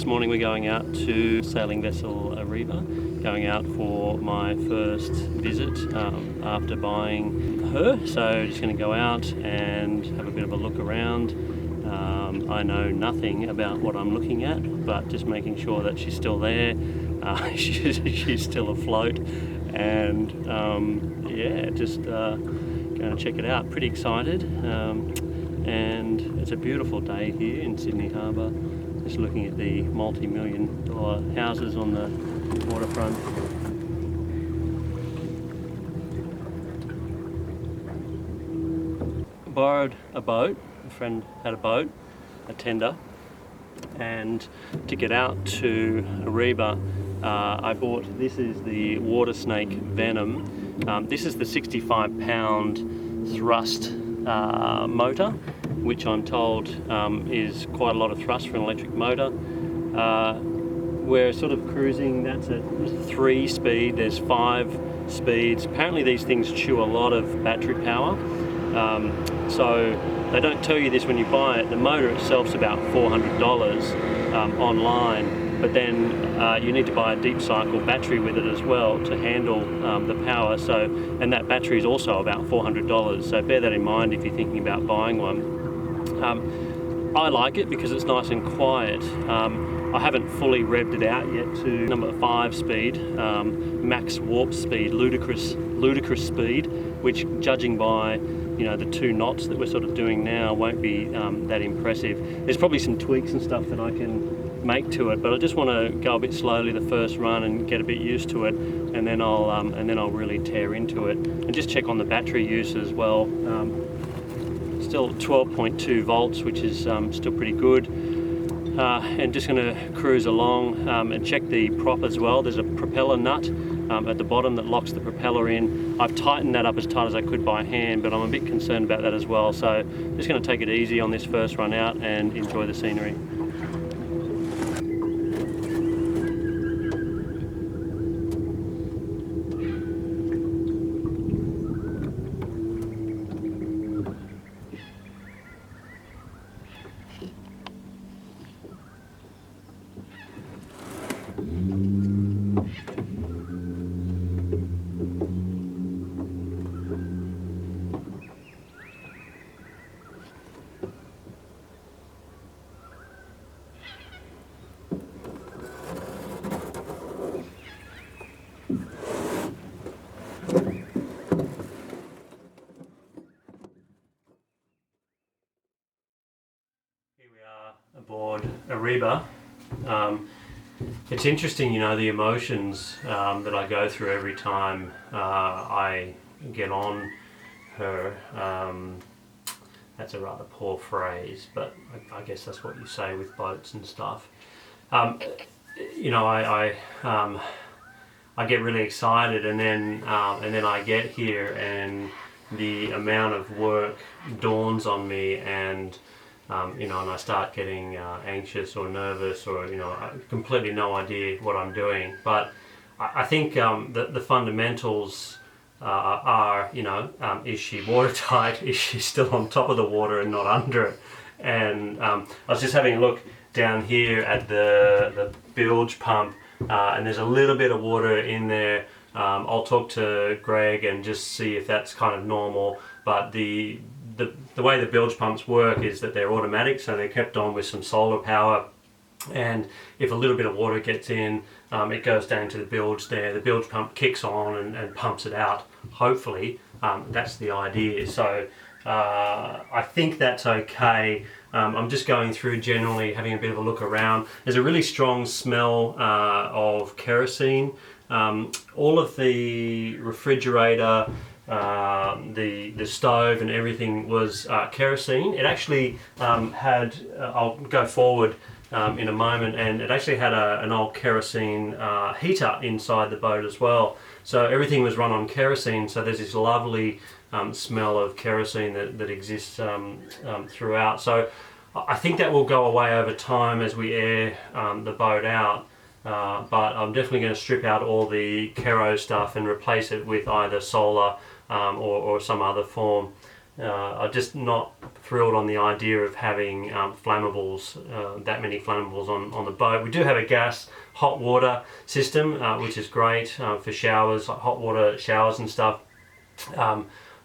This morning we're going out to sailing vessel Arriba, going out for my first visit after buying her. So just going to go out and have a bit of a look around. I know nothing about what I'm looking at, but just making sure that she's still there, she's still afloat, and yeah, just going to check it out. Pretty excited, and it's a beautiful day here in Sydney Harbour. Just looking at the multi-million-dollar houses on the waterfront. Borrowed a boat. A friend had a boat, a tender, and to get out to Arriba, I bought, this is the water snake Venom. This is the 65-pound thrust motor, which I'm told is quite a lot of thrust for an electric motor. We're sort of cruising, that's a 3-speed, there's 5 speeds. Apparently these things chew a lot of battery power. So they don't tell you this when you buy it. The motor itself's about $400 online, but then you need to buy a deep cycle battery with it as well to handle the power. So, and that battery is also about $400. So bear that in mind if you're thinking about buying one. I like it because it's nice and quiet. I haven't fully revved it out yet to number 5 speed, max warp speed, ludicrous speed, which, judging by the 2 knots that we're sort of doing now, won't be that impressive. There's probably some tweaks and stuff that I can make to it, but I just want to go a bit slowly the first run and get a bit used to it, and then I'll really tear into it. And just check on the battery use as well. Still 12.2 volts, which is still pretty good. And just going to cruise along and check the prop as well. There's a propeller nut at the bottom that locks the propeller in. I've tightened that up as tight as I could by hand, but I'm a bit concerned about that as well. So just going to take it easy on this first run out and enjoy the scenery. Aboard Arriba. It's interesting, the emotions that I go through every time I get on her. That's a rather poor phrase, but I guess that's what you say with boats and stuff. I get really excited, and then I get here and the amount of work dawns on me, and and I start getting anxious or nervous, or I completely no idea what I'm doing. But I think the fundamentals are, is she watertight? Is she still on top of the water and not under it? And I was just having a look down here at the bilge pump, and there's a little bit of water in there. I'll talk to Greg and just see if that's kind of normal. But the way the bilge pumps work is that they're automatic, so they're kept on with some solar power, and if a little bit of water gets in, it goes down to the bilge there. The bilge pump kicks on and pumps it out, hopefully. That's the idea. So I think that's okay. I'm just going through generally, having a bit of a look around. There's a really strong smell of kerosene. All of the refrigerator, the stove and everything was kerosene. It actually had, I'll go forward in a moment, and it actually had an old kerosene heater inside the boat as well. So everything was run on kerosene, so there's this lovely smell of kerosene that exists throughout. So I think that will go away over time as we air the boat out. But I'm definitely going to strip out all the kero stuff and replace it with either solar or some other form. I'm just not thrilled on the idea of having flammables, that many flammables on the boat. We do have a gas hot water system, which is great for showers, like hot water showers and stuff.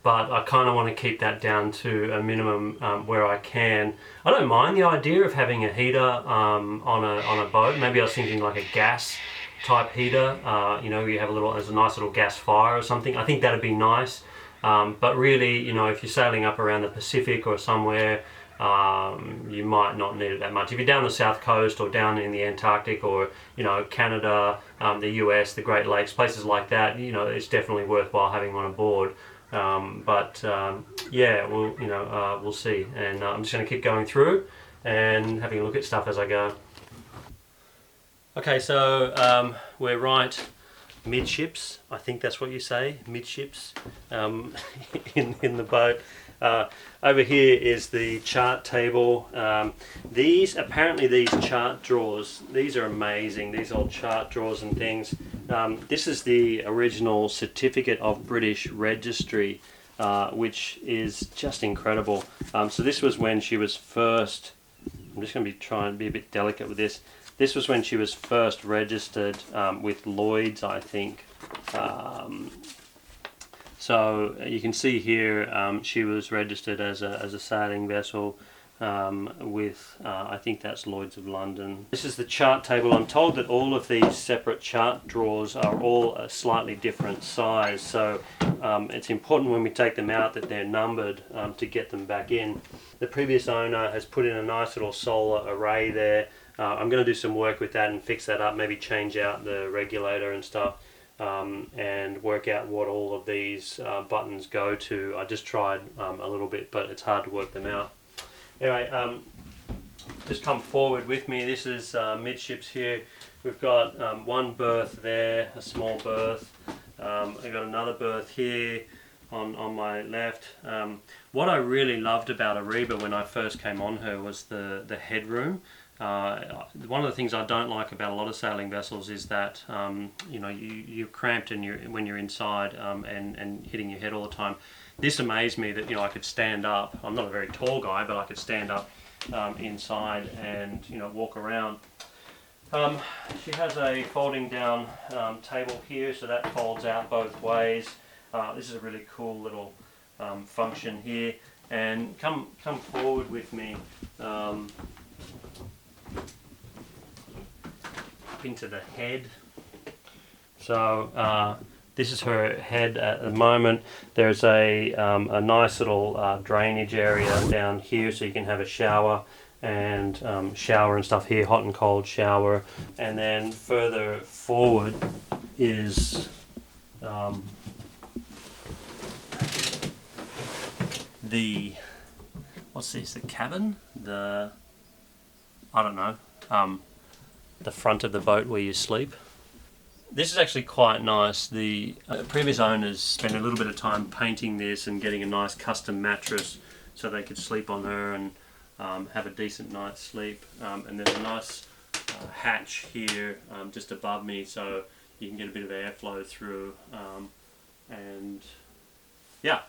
But I kind of want to keep that down to a minimum where I can. I don't mind the idea of having a heater on a boat. Maybe I was thinking like a gas type heater. You know, you have there's a nice little gas fire or something. I think that'd be nice. But really, you know, if you're sailing up around the Pacific or somewhere, you might not need it that much. If you're down the south coast or down in the Antarctic or, you know, Canada, the US, the Great Lakes, places like that, you know, it's definitely worthwhile having one aboard. Yeah, we'll see. And I'm just going to keep going through and having a look at stuff as I go. Okay, so we're right midships, I think that's what you say, midships, in the boat. Over here is the chart table. These chart drawers, these are amazing, these old chart drawers and things. This is the original Certificate of British Registry, which is just incredible. So this was when she was first, I'm just going to trying to be a bit delicate with this. This was when she was first registered with Lloyd's, I think. So you can see here she was registered as a sailing vessel with, I think that's Lloyd's of London. This is the chart table. I'm told that all of these separate chart drawers are all a slightly different size, so it's important when we take them out that they're numbered to get them back in. The previous owner has put in a nice little solar array there. I'm going to do some work with that and fix that up, maybe change out the regulator and stuff, and work out what all of these buttons go to. I just tried a little bit, but it's hard to work them out. Anyway, just come forward with me. This is midships here. We've got one berth there, a small berth. I've got another berth here on my left. What I really loved about Arriba when I first came on her was the headroom. One of the things I don't like about a lot of sailing vessels is that you know, you're cramped when you're inside and hitting your head all the time. This amazed me that, you know, I could stand up. I'm not a very tall guy, but I could stand up inside and, you know, walk around. She has a folding down table here, so that folds out both ways. This is a really cool little function here. And come forward with me. Into the head. So this is her head at the moment. There's a nice little drainage area down here, so you can have a shower and stuff here, hot and cold shower. And then further forward is the, what's this, the cabin? I don't know. The front of the boat where you sleep. This is actually quite nice. The previous owners spent a little bit of time painting this and getting a nice custom mattress so they could sleep on her and have a decent night's sleep. And there's a nice hatch here just above me, so you can get a bit of airflow through. And yeah.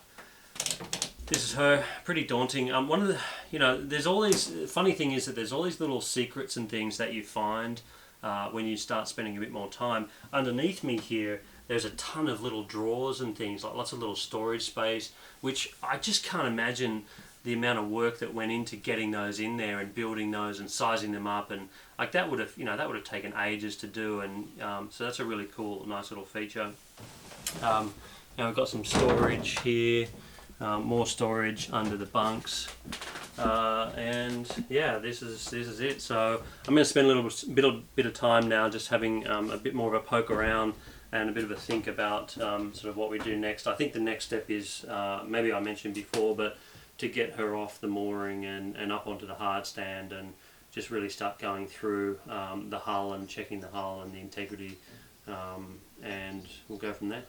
This is her, pretty daunting. One of the, you know, there's all these, funny thing is that there's all these little secrets and things that you find when you start spending a bit more time. Underneath me here, there's a ton of little drawers and things, like lots of little storage space, which I just can't imagine the amount of work that went into getting those in there and building those and sizing them up, and like that would have, you know, that would have taken ages to do, and so that's a really cool, nice little feature. Now we've got some storage here. More storage under the bunks, and yeah, this is it. So I'm going to spend a little bit of time now just having a bit more of a poke around and a bit of a think about sort of what we do next. I think the next step is, maybe I mentioned before, but to get her off the mooring and up onto the hard stand and just really start going through the hull and checking the hull and the integrity, and we'll go from there.